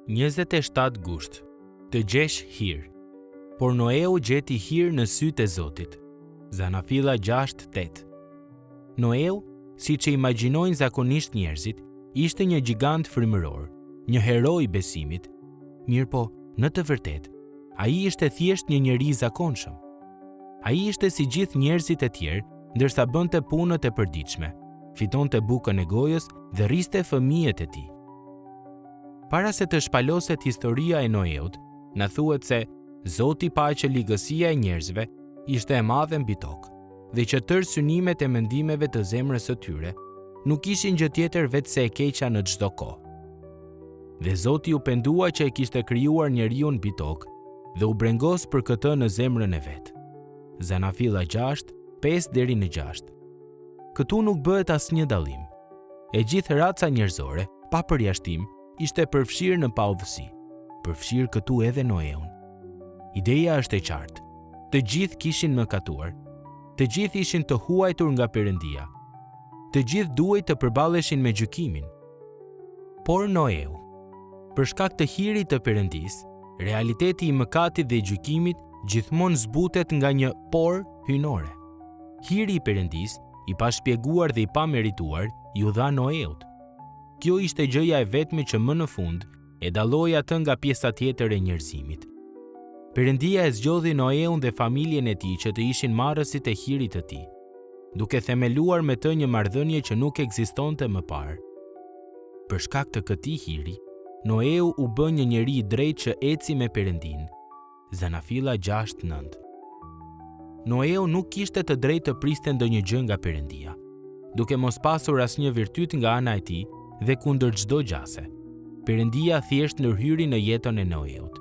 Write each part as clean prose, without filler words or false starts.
27 gusht, të gjesh hir. Por Noeu gjeti hir në sytë e Zotit. Zanafilla 6:8. Noeu, siç e imagjinojnë zakonisht njerëzit, ishte një gjigant frymëror, një hero i besimit. Mirëpo, në të vërtetë, ai ishte thjesht një njeri i zakonshëm. Ai ishte si gjithë njerëzit e tjerë, ndërsa bënte punët e përditshme, fitonte bukën e gojës dhe rriste fëmijët e tij. Para se të shpaloset historia e Noeut, na thuhet se Zoti pa që ligësia e njerëzve ishte e madhe mbi tokë, dhe që tërë synimet e mendimeve të zemrës së tyre nuk ishin gjë tjetër vetë se e keqja në çdo kohë. Dhe Zoti u pendua që e kishte krijuar njeriu mbi tokë dhe u brengos për këtë në zemrën e vet. Zanafilla 6:5-6. Këtu nuk bëhet asnjë dallim. E gjithë raca njerëzore, pa përjashtim, ishte përfshirë në paudhësi. Përfshirë këtu edhe Noeun. Ideja është e qartë. Të gjithë kishin mëkatuar. Të gjithë ishin të huajtur nga Perëndia. Të gjithë duhej të përballeshin me gjykimin. Por Noeu, për shkak të hirit të Perëndisë, realiteti i mëkatit dhe i gjykimit gjithmonë zbutet nga një por hynore. Hiri i Perëndisë, i pashpjeguar dhe i pamerituar, ju dha Noeut. Kjo ishte gjëja e vetme që më në fund e dalloi atë nga pjesa tjetër e njerëzimit. Perëndia e zgjodhi Noeun dhe familjen e tij që të ishin marrësit e hirit të tij, duke themeluar me të një marrëdhënie që nuk ekzistonte më parë. Për shkak të këtij hiri, Noeu u bë një njeri i drejtë që eci me Perëndinë. Zanafilla 6:9. Noeu nuk kishte të drejtë të priste ndonjë gjë nga Perëndia, duke mos pasur asnjë virtyt nga ana e tij dhe kundër çdo gjase. Perëndia thjesht ndërhyri në jetën e Noeut.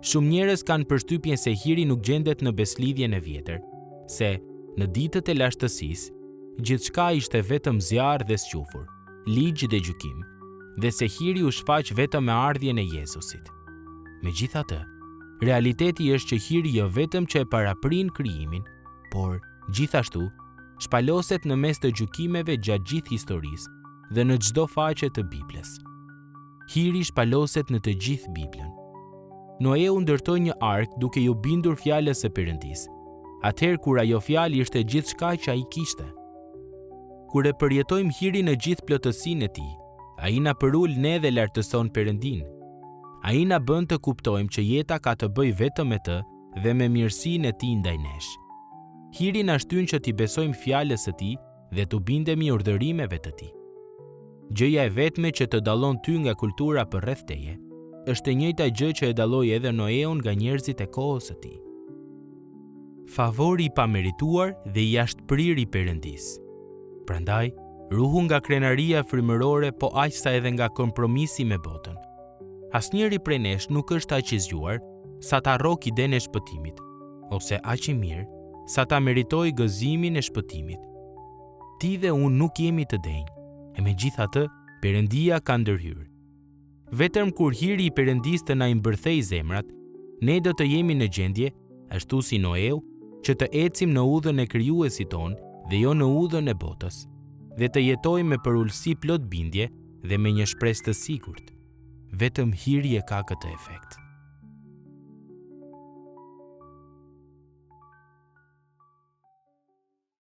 Shumë njerëz kanë përshtypjen se hiri nuk gjendet në beslidhjen e vjetër, se në ditët e lashtësisë gjithçka ishte vetëm zjarr dhe squfur, ligj dhe gjykim, dhe se hiri u shfaq vetëm me ardhjen e Jezusit. Megjithatë, realiteti është që hiri jo vetëm që e paraprin krijimin, por gjithashtu shpaloset në mes të gjykimeve gjatë gjithë historisë dhe në çdo faqe të Biblës. Hiri shpaloset në të gjithë Biblën. Noeu ndërtoi një ark duke ju bindur fjalës së Perëndisë, atëherë kur ajo fjalë ishte gjithçka që ai kishte. Kur e përjetojmë hirin në gjithë plotësinë e tij, ai na përul ne dhe lartëson Perëndinë. Ai na bën të kuptojmë që jeta ka të bëjë vetëm me të dhe me mirësinë e tij ndaj nesh. Hiri na shtyn që t'i besojmë fjalës së tij dhe t'u bindemi urdhërimeve të tij. Gjëja e vetme që të dallon ty nga kultura përreth teje është e njëjta gjë që e dalloi edhe Noeun nga njerëzit e kohës së tij. Favori i pamerituar dhe i jashtëprirë i Perëndisë. Prandaj, ruhu nga krenaria frymërore, po aq sa edhe nga kompromisi me botën. Asnjëri prej nesh nuk është aq i zgjuar sa ta rrok idenë e shpëtimit, ose aq i mirë sa ta meritoj gëzimin e shpëtimit. Ti dhe unë nuk jemi të denjë, e megjithatë, Perëndia ka ndërhyrë. Vetëm kur hiri i Perëndisë të na imbërthej zemrat, ne do të jemi në gjendje, ashtu si Noeu, që të ecim në udhën e krijuesit ton dhe jo në udhën e botës, dhe të jetojmë me përulësi plot bindje dhe me një shpresë të sigurt. Vetëm hiri e ka këtë efekt.